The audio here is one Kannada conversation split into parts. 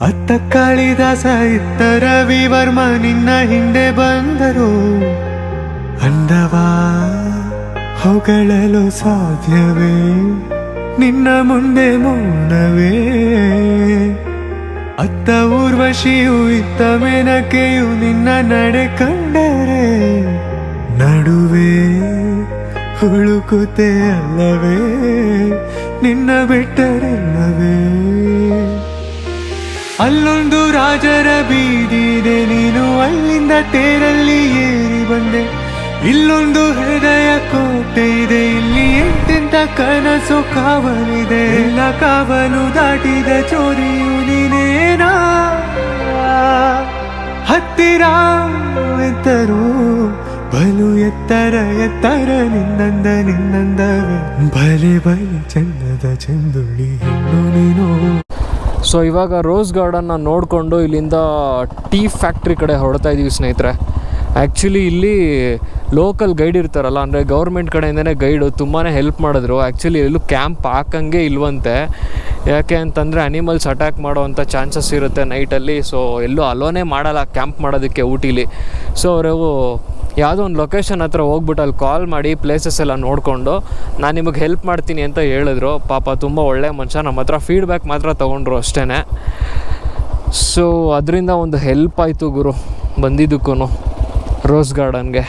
ಅತ್ತ ಕಾಳಿದಾಸ ಇತ್ತ ರವಿವರ್ಮ ನಿನ್ನ ಹಿಂದೆ ಬಂದರು. ಅಂದವಾ ಹೊಗಳಲು ಸಾಧ್ಯವೇ ನಿನ್ನ ಮುಂದೆ ಮೌನವೇ. ಅತ್ತ ಊರ್ವಶಿಯು ಇತ್ತ ಮೇನಕೆಯು ನಿನ್ನ ನಡೆ ಕಂಡರೆ ನಡುವೆ ಹುಳುಕುತೆ ಅಲ್ಲವೇ ನಿನ್ನ ಬಿಟ್ಟರಿಲ್ಲವೇ. ಅಲ್ಲೊಂದು ರಾಜರ ಬೀದಿದೆ ನೀನು ಅಲ್ಲಿಂದ ತೇರಲ್ಲಿ ಏರಿ ಬಂದೆ. ಇಲ್ಲೊಂದು ಹೃದಯ ಕೋಟೆ ಇದೆ ಇಲ್ಲಿ ಎಂತೆಂತ ಕನಸು ಕಾವಲಿದೆ. ಎಲ್ಲ ಕಾವಲು ದಾಟಿದ ಚೋರಿಯು ನೀನೇನಾ ಹತ್ತಿರ ಎತ್ತರು ಬಲು ಎತ್ತರ ಎತ್ತರ ನಿನ್ನಂದವೇ ಬಲೆ ಬಲೆ ಚಂದದ ಚಂದುಳ್ಳಿ ಹೆಣ್ಣು ನೀನು. ಸೊ ಇವಾಗ ರೋಸ್ ಗಾರ್ಡನ್ನ ನೋಡಿಕೊಂಡು ಇಲ್ಲಿಂದ ಟೀ ಫ್ಯಾಕ್ಟ್ರಿ ಕಡೆ ಹೊರಡ್ತಾ ಇದ್ದೀವಿ ಸ್ನೇಹಿತರೆ. ಆ್ಯಕ್ಚುಲಿ ಇಲ್ಲಿ ಲೋಕಲ್ ಗೈಡ್ ಇರ್ತಾರಲ್ಲ, ಅಂದರೆ ಗೌರ್ಮೆಂಟ್ ಕಡೆಯಿಂದನೇ ಗೈಡು ತುಂಬಾ ಹೆಲ್ಪ್ ಮಾಡಿದ್ರು. ಆ್ಯಕ್ಚುಲಿ ಎಲ್ಲೂ ಕ್ಯಾಂಪ್ ಹಾಕಂಗೆ ಇಲ್ವಂತೆ, ಯಾಕೆ ಅಂತಂದರೆ ಅನಿಮಲ್ಸ್ ಅಟ್ಯಾಕ್ ಮಾಡೋವಂಥ ಚಾನ್ಸಸ್ ಇರುತ್ತೆ ನೈಟಲ್ಲಿ. ಸೊ ಎಲ್ಲೂ ಅಲೋನೇ ಮಾಡಲ್ಲ ಕ್ಯಾಂಪ್ ಮಾಡೋದಕ್ಕೆ ಊಟಿಲಿ. ಸೊ ಅವರು ಯಾವುದೋ ಒಂದು ಲೊಕೇಶನ್ ಹತ್ರ ಹೋಗ್ಬಿಟ್ಟು ಅಲ್ಲಿ ಕಾಲ್ ಮಾಡಿ ಪ್ಲೇಸಸ್ ಎಲ್ಲ ನೋಡಿಕೊಂಡು ನಾನು ನಿಮಗೆ ಹೆಲ್ಪ್ ಮಾಡ್ತೀನಿ ಅಂತ ಹೇಳಿದ್ರು. ಪಾಪ ತುಂಬ ಒಳ್ಳೆಯ ಮನುಷ್ಯ, ನಮ್ಮ ಹತ್ರ ಫೀಡ್ಬ್ಯಾಕ್ ಮಾತ್ರ ತೊಗೊಂಡ್ರು ಅಷ್ಟೇ. ಸೊ ಅದರಿಂದ ಒಂದು ಹೆಲ್ಪ್ ಆಯಿತು ಗುರು ಬಂದಿದ್ದಕ್ಕೂ ರೋಸ್ ಗಾರ್ಡನ್ಗೆ.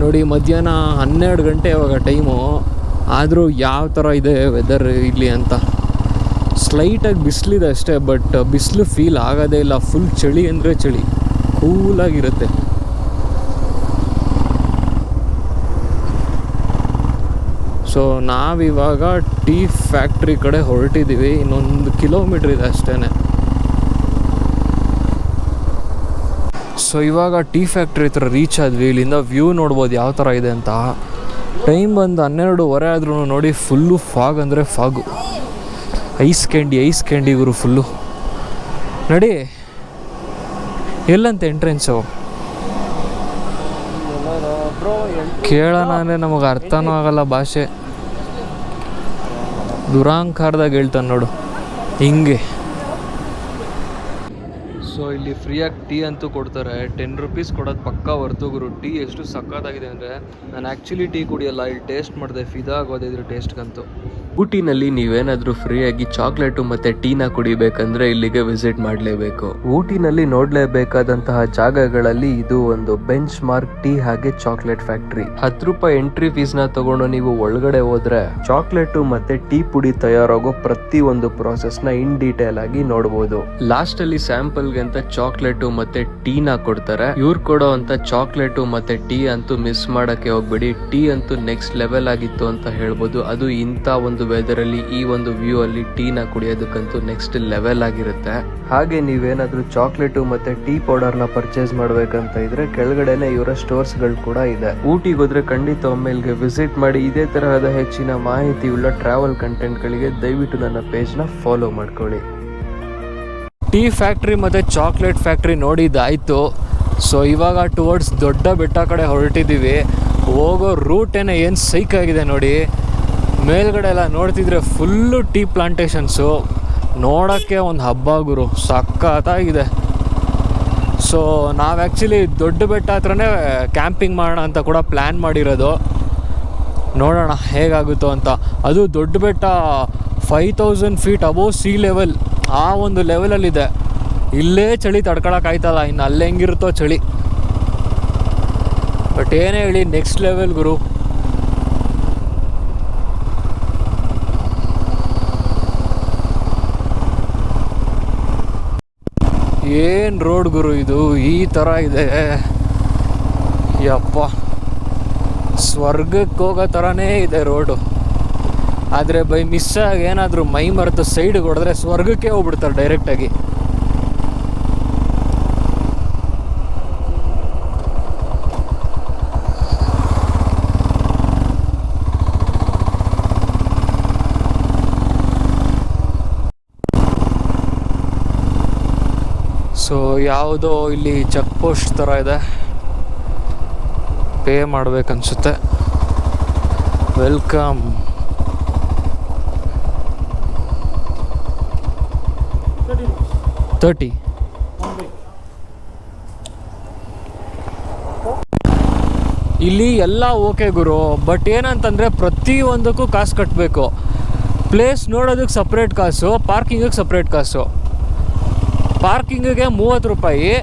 ನೋಡಿ ಮಧ್ಯಾಹ್ನ 12 ಗಂಟೆ ಇವಾಗ ಟೈಮು, ಆದರೂ ಯಾವ ಥರ ಇದೆ ವೆದರ್ ಇಲ್ಲಿ ಅಂತ. ಸ್ಲೈಟಾಗಿ ಬಿಸಿಲಿದೆ ಅಷ್ಟೇ, ಬಟ್ ಬಿಸಿಲು ಫೀಲ್ ಆಗೋದೇ ಇಲ್ಲ. ಫುಲ್ ಚಳಿ ಅಂದರೆ ಚಳಿ, ಕೂಲಾಗಿರುತ್ತೆ. ಸೊ ನಾವಿವಾಗ ಟೀ ಫ್ಯಾಕ್ಟ್ರಿ ಕಡೆ ಹೊರಟಿದ್ದೀವಿ. ಇನ್ನೊಂದು ಕಿಲೋಮೀಟ್ರ್ ಇದೆ ಅಷ್ಟೇ. ಸೊ ಇವಾಗ ಟೀ ಫ್ಯಾಕ್ಟ್ರಿ ಹತ್ರ ರೀಚ್ ಆದ್ವಿ. ಇಲ್ಲಿಂದ ವ್ಯೂ ನೋಡ್ಬೋದು ಯಾವ ಥರ ಇದೆ ಅಂತ. ಟೈಮ್ ಬಂದು 12:15 ಆದ್ರೂ ನೋಡಿ ಫುಲ್ಲು ಫಾಗ್ ಅಂದರೆ ಫಾಗು. ಐಸ್ ಕ್ಯಾಂಡಿ ಗುರು ಫುಲ್ಲು. ನಡಿ ಎಲ್ಲಂತ ಎಂಟ್ರೆನ್ಸು ಕೇಳೋಣ ಅಂದರೆ ನಮಗೆ ಅರ್ಥನೂ ಆಗಲ್ಲ ಭಾಷೆ. ದುರಾಂಕಾರದಾಗ ಹೇಳ್ತಾನೆ ನೋಡು ಹಿಂಗೆ. ಸೊ ಇಲ್ಲಿ ಫ್ರೀಯಾಗಿ ಟೀ ಅಂತೂ ಕೊಡ್ತಾರೆ. 10 ರೂಪೀಸ್ ಕೊಡೋದು ಪಕ್ಕಾ ಹೊರ್ತು ಗುರು. ಟೀ ಎಷ್ಟು ಸಕ್ಕತ್ತಾಗಿದೆ ಅಂದರೆ ನಾನು ಆ್ಯಕ್ಚುಲಿ ಟೀ ಕುಡಿಯಲ್ಲ, ಇಲ್ಲಿ ಟೇಸ್ಟ್ ಮಾಡಿದೆ, ಫಿದಾ ಆಗೋದು ಇದ್ರ ಟೇಸ್ಟ್ಗಂತೂ. ಊಟಿನಲ್ಲಿ ನೀವೇನಾದರೂ ಫ್ರೀಯಾಗಿ ಚಾಕ್ಲೇಟು ಮತ್ತು ಟೀನ ಕುಡಿಬೇಕಂದ್ರೆ ಇಲ್ಲಿಗೆ ವಿಸಿಟ್ ಮಾಡಲೇಬೇಕು. ಊಟಿನಲ್ಲಿ ನೋಡಲೇಬೇಕಾದಂತಹ ಜಾಗಗಳಲ್ಲಿ ಇದು ಒಂದು ಬೆಂಚ್ ಮಾರ್ಕ್ ಟೀ ಹಾಗೆ ಚಾಕ್ಲೇಟ್ ಫ್ಯಾಕ್ಟ್ರಿ. 10 ರೂಪಾಯಿ ಎಂಟ್ರಿ ಫೀಸ್ನ ತಗೊಂಡು ನೀವು ಒಳಗಡೆ ಹೋದ್ರೆ ಚಾಕ್ಲೇಟು ಮತ್ತೆ ಟೀ ಪುಡಿ ತಯಾರಾಗೋ ಪ್ರತಿ ಒಂದು ಪ್ರಾಸೆಸ್ನ ಇನ್ ಡೀಟೇಲ್ ಆಗಿ ನೋಡಬಹುದು. ಲಾಸ್ಟ್ ಅಲ್ಲಿ ಸ್ಯಾಂಪಲ್ಗೆ ಅಂತ ಚಾಕ್ಲೇಟು ಮತ್ತೆ ಟೀನ ಕೊಡ್ತಾರೆ. ಇವ್ರು ಕೊಡೋ ಅಂತ ಚಾಕ್ಲೇಟು ಮತ್ತೆ ಟೀ ಅಂತೂ ಮಿಸ್ ಮಾಡಕ್ಕೆ ಹೋಗ್ಬೇಡಿ. ಟೀ ಅಂತೂ ನೆಕ್ಸ್ಟ್ ಲೆವೆಲ್ ಆಗಿತ್ತು ಅಂತ ಹೇಳ್ಬೋದು. ಅದು ಇಂಥ ಒಂದು ವೆದರ್ ಅಲ್ಲಿ ಈ ಒಂದು ವ್ಯೂ ಅಲ್ಲಿ ಟೀನ ಕುಡಿಯೋದಕ್ಕಂತೂ ನೆಕ್ಸ್ಟ್ ಲೆವೆಲ್ ಆಗಿರುತ್ತೆ. ಹಾಗೆ ನೀವೇನಾದ್ರೂ ಚಾಕ್ಲೇಟು ಮತ್ತೆ ಟೀ ಪೌಡರ್ ನ ಪರ್ಚೇಸ್ ಮಾಡ್ಬೇಕಂತ ಇದ್ರೆ ಕೆಳಗಡೆನೆ ಇವರ ಸ್ಟೋರ್ಸ್ ಗಳು ಕೂಡ ಇದೆ. ಊಟಿಗೆ ಹೋದ್ರೆ ಖಂಡಿತ ಒಮ್ಮೆ ಇಲ್ಲಿಗೆ ವಿಸಿಟ್ ಮಾಡಿ. ಇದೇ ತರಹದ ಹೆಚ್ಚಿನ ಮಾಹಿತಿ ಉಳ್ಳ ಟ್ರಾವೆಲ್ ಕಂಟೆಂಟ್ ಗಳಿಗೆ ದಯವಿಟ್ಟು ನನ್ನ ಪೇಜ್ ನ ಫಾಲೋ ಮಾಡ್ಕೊಳ್ಳಿ. ಟೀ ಫ್ಯಾಕ್ಟ್ರಿ ಮತ್ತು ಚಾಕ್ಲೇಟ್ ಫ್ಯಾಕ್ಟ್ರಿ ನೋಡಿದ್ದಾಯಿತು. ಸೊ ಇವಾಗ ಟುವರ್ಡ್ಸ್ ದೊಡ್ಡ ಬೆಟ್ಟ ಕಡೆ ಹೊರಟಿದ್ದೀವಿ. ಹೋಗೋ ರೂಟೇನೆ ಏನು ಸೈಕಾಗಿದೆ ನೋಡಿ. ಮೇಲ್ಗಡೆ ಎಲ್ಲ ನೋಡ್ತಿದ್ರೆ ಫುಲ್ಲು ಟೀ ಪ್ಲಾಂಟೇಶನ್ಸು, ನೋಡೋಕ್ಕೆ ಒಂದು ಹಬ್ಬ ಗುರು, ಸಖತ್ತಾಗಿದೆ. ಸೊ ನಾವು ಆ್ಯಕ್ಚುಲಿ ದೊಡ್ಡ ಬೆಟ್ಟ ಹತ್ರನೇ ಕ್ಯಾಂಪಿಂಗ್ ಮಾಡೋಣ ಅಂತ ಕೂಡ ಪ್ಲ್ಯಾನ್ ಮಾಡಿರೋದು. ನೋಡೋಣ ಹೇಗಾಗುತ್ತೋ ಅಂತ. ಅದು ದೊಡ್ಡ ಬೆಟ್ಟ 5000 ಫೀಟ್ ಅಬೋವ್ ಸೀ ಲೆವೆಲ್, ಆ ಒಂದು ಲೆವೆಲಲ್ಲಿದೆ. ಇಲ್ಲೇ ಚಳಿ ತಡ್ಕೊಳಕ್ಕಾಯ್ತಲ್ಲ, ಇನ್ನು ಅಲ್ಲಿ ಹೆಂಗಿರುತ್ತೋ ಚಳಿ. ಬಟ್ ಏನೇ ಹೇಳಿ ನೆಕ್ಸ್ಟ್ ಲೆವೆಲ್ ಗುರು. ಏನು ರೋಡ್ ಗುರು ಇದು, ಈ ಥರ ಇದೆ. ಯಪ್ಪ, ಸ್ವರ್ಗಕ್ಕೆ ಹೋಗೋ ಥರನೇ ಇದೆ ರೋಡು. ಆದರೆ ಬೈ ಮಿಸ್ಸಾಗಿ ಏನಾದರೂ ಮೈ ಮರೆತು ಸೈಡ್ಗೆ ಹೊಡೆದ್ರೆ ಸ್ವರ್ಗಕ್ಕೆ ಹೋಗ್ಬಿಡ್ತಾರೆ ಡೈರೆಕ್ಟಾಗಿ. ಸೊ ಯಾವುದೋ ಇಲ್ಲಿ ಚೆಕ್ ಪೋಸ್ಟ್ ಥರ ಇದೆ, ಪೇ ಮಾಡಬೇಕನ್ಸುತ್ತೆ. ವೆಲ್ಕಮ್. 30. ಇಲ್ಲಿ ಎಲ್ಲ ಓಕೆ ಗುರು, ಬಟ್ ಏನಂತಂದರೆ ಪ್ರತಿಯೊಂದಕ್ಕೂ ಕಾಸು ಕಟ್ಟಬೇಕು. ಪ್ಲೇಸ್ ನೋಡೋದಕ್ಕೆ ಸಪ್ರೇಟ್ ಕಾಸು, ಪಾರ್ಕಿಂಗಿಗೆ ಸಪ್ರೇಟ್ ಕಾಸು. ಪಾರ್ಕಿಂಗಿಗೆ 30 ರೂಪಾಯಿ,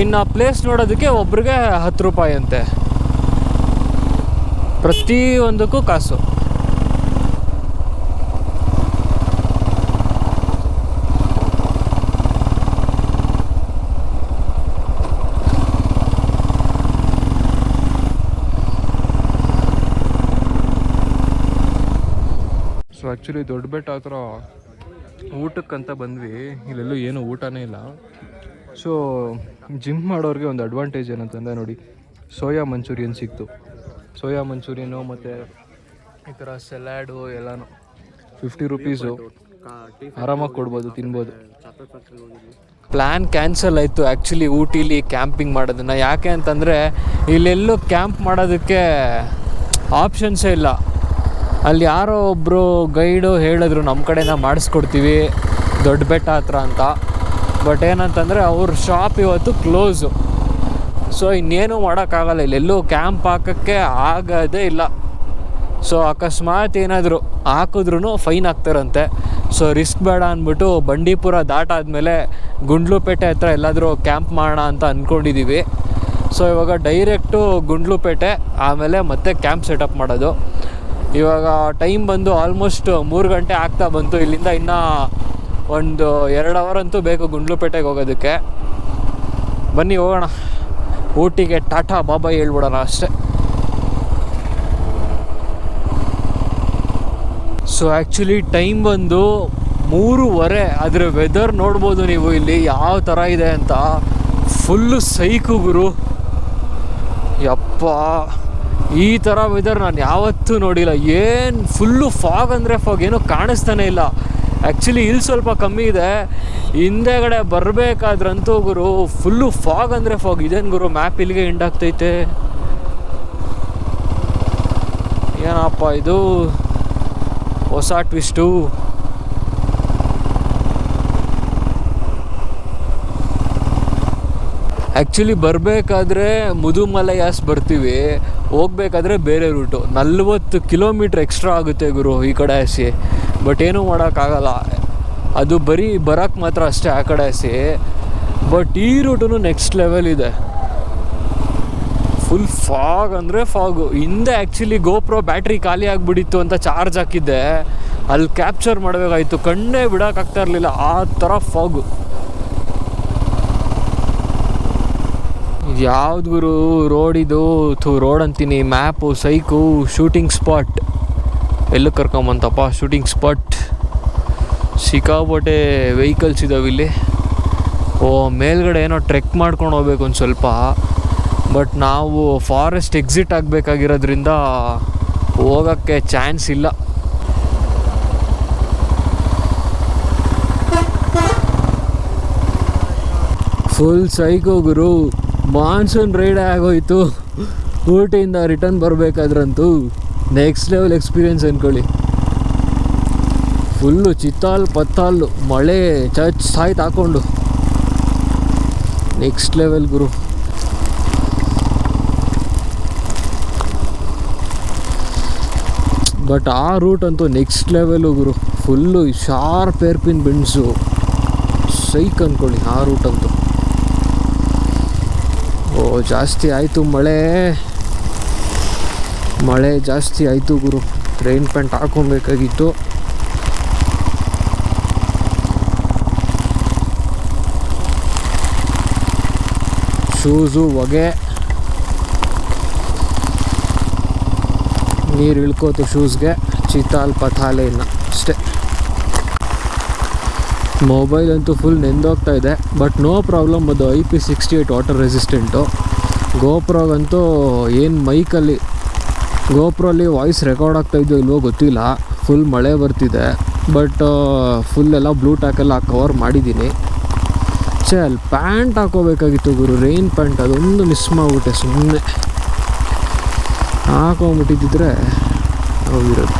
ಇನ್ನು ಪ್ಲೇಸ್ ನೋಡೋದಕ್ಕೆ ಒಬ್ರಿಗೆ 10 ರೂಪಾಯಿ ಅಂತೆ. ಪ್ರತಿಯೊಂದಕ್ಕೂ ಕಾಸು. ಸೊ ಆ್ಯಕ್ಚುಲಿ ದೊಡ್ಡ ಬೆಟ್ಟ ಹತ್ರ ಊಟಕ್ಕಂತ ಬಂದ್ವಿ. ಇಲ್ಲೆಲ್ಲೂ ಏನು ಊಟನೇ ಇಲ್ಲ. ಸೊ ಜಿಮ್ ಮಾಡೋರಿಗೆ ಒಂದು ಅಡ್ವಾಂಟೇಜ್ ಏನಂತಂದರೆ ನೋಡಿ, ಸೋಯಾ ಮಂಚೂರಿಯನ್ ಸಿಕ್ತು. ಸೋಯಾ ಮಂಚೂರಿಯನು ಮತ್ತು ಈ ಥರ ಸಲಾಡು ಎಲ್ಲನೂ 50 ರೂಪೀಸು, ಆರಾಮಾಗಿ ಕೊಡ್ಬೋದು, ತಿನ್ಬೋದು. ಪ್ಲ್ಯಾನ್ ಕ್ಯಾನ್ಸಲ್ ಆಯಿತು ಆ್ಯಕ್ಚುಲಿ ಊಟಿಲಿ ಕ್ಯಾಂಪಿಂಗ್ ಮಾಡೋದನ್ನು. ಯಾಕೆ ಅಂತಂದರೆ ಇಲ್ಲೆಲ್ಲೂ ಕ್ಯಾಂಪ್ ಮಾಡೋದಕ್ಕೆ ಆಪ್ಷನ್ಸೇ ಇಲ್ಲ. ಅಲ್ಲಿ ಯಾರೋ ಒಬ್ಬರು ಗೈಡು ಹೇಳಿದ್ರು ನಮ್ಮ ಕಡೆನ ಮಾಡಿಸ್ಕೊಡ್ತೀವಿ ದೊಡ್ಡ ಬೆಟ್ಟ ಹತ್ರ ಅಂತ. ಬಟ್ ಏನಂತಂದರೆ ಅವ್ರ ಶಾಪ್ ಇವತ್ತು ಕ್ಲೋಸು. ಸೊ ಇನ್ನೇನು ಮಾಡೋಕ್ಕಾಗಲ್ಲ, ಇಲ್ಲೆಲ್ಲೂ ಕ್ಯಾಂಪ್ ಹಾಕೋಕ್ಕೆ ಆಗೋದೇ ಇಲ್ಲ. ಸೊ ಅಕಸ್ಮಾತ್ ಏನಾದರೂ ಹಾಕಿದ್ರೂ ಫೈನ್ ಹಾಕ್ತಾರಂತೆ. ಸೊ ರಿಸ್ಕ್ ಬೇಡ ಅಂದ್ಬಿಟ್ಟು ಬಂಡೀಪುರ ದಾಟಾದ್ಮೇಲೆ ಗುಂಡ್ಲುಪೇಟೆ ಹತ್ರ ಎಲ್ಲಾದರೂ ಕ್ಯಾಂಪ್ ಮಾಡೋಣ ಅಂತ ಅಂದ್ಕೊಂಡಿದ್ದೀವಿ. ಸೊ ಇವಾಗ ಡೈರೆಕ್ಟು ಗುಂಡ್ಲುಪೇಟೆ, ಆಮೇಲೆ ಮತ್ತೆ ಕ್ಯಾಂಪ್ ಸೆಟಪ್ ಮಾಡೋದು. ಇವಾಗ ಟೈಮ್ ಬಂದು ಆಲ್ಮೋಸ್ಟ್ 3 ಗಂಟೆ ಆಗ್ತಾ ಬಂತು. ಇಲ್ಲಿಂದ ಇನ್ನೂ ಒಂದು 2 ಅವರ್ ಅಂತೂ ಬೇಕು ಗುಂಡ್ಲುಪೇಟೆಗೆ ಹೋಗೋದಕ್ಕೆ. ಬನ್ನಿ ಹೋಗೋಣ, ಊಟಿಗೆ ಟಾಟಾ ಬಾಬಾಯ್ ಹೇಳ್ಬಿಡೋಣ ಅಷ್ಟೇ. ಸೊ ಆ್ಯಕ್ಚುಲಿ ಟೈಮ್ ಬಂದು 3:30. ಅದರ ವೆದರ್ ನೋಡ್ಬೋದು ನೀವು ಇಲ್ಲಿ ಯಾವ ಥರ ಇದೆ ಅಂತ. ಫುಲ್ಲು ಸೈಕು ಗುರು, ಯಪ್ಪ ಈ ಥರ ವೆದರ್ ನಾನು ಯಾವತ್ತೂ ನೋಡಿಲ್ಲ. ಏನು ಫುಲ್ಲು ಫಾಗ್ ಅಂದರೆ ಫಾಗ್, ಏನೂ ಕಾಣಿಸ್ತಾನೆ ಇಲ್ಲ. ಆ್ಯಕ್ಚುಲಿ ಇಲ್ಲಿ ಸ್ವಲ್ಪ ಕಮ್ಮಿ ಇದೆ, ಹಿಂದೆಗಡೆ ಬರಬೇಕಾದ್ರಂತೂ ಗುರು ಫುಲ್ಲು ಫಾಗ್ ಅಂದರೆ ಫಾಗ್. ಇದೇನು ಗುರು ಮ್ಯಾಪ್ ಇಲ್ಲಿಗೆ ಎಂಡಾಗ್ತೈತೆ, ಏನಪ್ಪ ಇದು ಹೊಸ ಟ್ವಿಸ್ಟು. ಆ್ಯಕ್ಚುಲಿ ಬರಬೇಕಾದ್ರೆ ಮುದುಮಲಯಾಸ್ ಬರ್ತೀವಿ, ಹೋಗ್ಬೇಕಾದ್ರೆ ಬೇರೆ ರೂಟು. 40 ಕಿಲೋಮೀಟ್ರ್ ಎಕ್ಸ್ಟ್ರಾ ಆಗುತ್ತೆ ಗುರು ಈ ಕಡೆ ಹಸಿ. ಬಟ್ ಏನೂ ಮಾಡೋಕ್ಕಾಗಲ್ಲ, ಅದು ಬರೀ ಬರೋಕ್ಕೆ ಮಾತ್ರ ಅಷ್ಟೇ ಆ ಕಡೆ ಹಸಿ. ಬಟ್ ಈ ರೂಟೂ ನೆಕ್ಸ್ಟ್ ಲೆವೆಲ್ ಇದೆ. ಫುಲ್ ಫಾಗ್ ಅಂದರೆ ಫಾಗು. ಹಿಂದೆ ಆ್ಯಕ್ಚುಲಿ ಗೋಪ್ರೋ ಬ್ಯಾಟ್ರಿ ಖಾಲಿ ಆಗಿಬಿಟ್ಟಿತ್ತು ಅಂತ ಚಾರ್ಜ್ ಹಾಕಿದ್ದೆ, ಅಲ್ಲಿ ಕ್ಯಾಪ್ಚರ್ ಮಾಡಬೇಕಾಯ್ತು, ಕಣ್ಣೇ ಬಿಡೋಕ್ಕಾಗ್ತಾ ಇರಲಿಲ್ಲ, ಆ ಥರ ಫಾಗು. ಯಾವ್ದು ಗುರು ರೋಡ್ ಇದು, ರೋಡ್ ಅಂತೀನಿ, ಮ್ಯಾಪು ಸೈಕು. ಶೂಟಿಂಗ್ ಸ್ಪಾಟ್ ಎಲ್ಲೂ ಕರ್ಕೊಂಬಂತಪ್ಪ, ಶೂಟಿಂಗ್ ಸ್ಪಾಟ್. ಸಿಕ್ಕಾಪಟ್ಟೆ ವೆಹಿಕಲ್ಸ್ ಇದ್ದಾವೆ ಇಲ್ಲಿ. ಓ ಮೇಲ್ಗಡೆ ಏನೋ ಟ್ರೆಕ್ ಮಾಡ್ಕೊಂಡು ಹೋಗ್ಬೇಕು ಒಂದು ಸ್ವಲ್ಪ. ಬಟ್ ನಾವು ಫಾರೆಸ್ಟ್ ಎಕ್ಸಿಟ್ ಆಗಬೇಕಾಗಿರೋದ್ರಿಂದ ಹೋಗೋಕ್ಕೆ ಚಾನ್ಸ್ ಇಲ್ಲ. ಫುಲ್ ಸೈಕೋ ಗುರು, ಮಾನ್ಸೂನ್ ರೈಡ್ ಆಗೋಯ್ತು. ಊಟಿಯಿಂದ ರಿಟರ್ನ್ ಬರಬೇಕಾದ್ರಂತೂ ನೆಕ್ಸ್ಟ್ ಲೆವೆಲ್ ಎಕ್ಸ್ಪೀರಿಯೆನ್ಸ್ ಅಂದ್ಕೊಳ್ಳಿ. ಫುಲ್ಲು ಚಿತ್ತಾಲ್ ಪತ್ತಾಲು ಮಳೆ ಸಾಯ್ತು ಹಾಕ್ಕೊಂಡು, ನೆಕ್ಸ್ಟ್ ಲೆವೆಲ್ ಗುರು. ಬಟ್ ಆ ರೂಟ್ ಅಂತೂ ನೆಕ್ಸ್ಟ್ ಲೆವೆಲು ಗುರು. ಫುಲ್ಲು ಶಾರ್ಪ್ ಏರ್ಪಿನ್ ಬೆಂಡ್ಸು, ಸೈಕ್ ಅಂದ್ಕೊಳ್ಳಿ ಆ ರೂಟ್ ಅಂತೂ. ಓ ಜಾಸ್ತಿ ಆಯಿತು ಮಳೆ ಜಾಸ್ತಿ ಆಯಿತು ಗುರು. ರೈನ್ ಪ್ಯಾಂಟ್ ಹಾಕೊಬೇಕಾಗಿತ್ತು. ಶೂಸು ಹೊಗೆ, ನೀರು ಇಳ್ಕೋತು ಶೂಸ್ಗೆ, ಚಿತ್ತಾಲ್ ಪಥಾಲೆ ಇಲ್ಲ ಅಷ್ಟೇ. ಮೊಬೈಲ್ ಅಂತೂ ಫುಲ್ ನೆಂದೋಗ್ತಾ ಇದೆ. ಬಟ್ ನೋ ಪ್ರಾಬ್ಲಮ್, ಅದು IP68 ವಾಟರ್ ರೆಸಿಸ್ಟೆಂಟು. ಗೋಪ್ರೋಗಂತೂ ಏನು ಮೈಕಲ್ಲಿ ಗೋಪ್ರಲ್ಲಿ ವಾಯ್ಸ್ ರೆಕಾರ್ಡ್ ಆಗ್ತಾಯಿದ್ದೋ ಇಲ್ವೋ ಗೊತ್ತಿಲ್ಲ. ಫುಲ್ ಮಳೆ ಬರ್ತಿದೆ. ಬಟ್ ಫುಲ್ ಎಲ್ಲ ಬ್ಲೂಟೂತೆಲ್ಲ ಕವರ್ ಮಾಡಿದ್ದೀನಿ. ಅಲ್ಲಿ ಪ್ಯಾಂಟ್ ಹಾಕೋಬೇಕಾಗಿತ್ತು ಗುರು, ರೈನ್ ಪ್ಯಾಂಟ್. ಅದೊಂದು ಮಿಸ್ ಮಾಡಿಬಿಟ್ಟೆ, ಸುಮ್ಮನೆ ಹಾಕೊಂಬಿಟ್ಟಿದ್ದಿದ್ರೆ ಹೋಗಿರೋದು.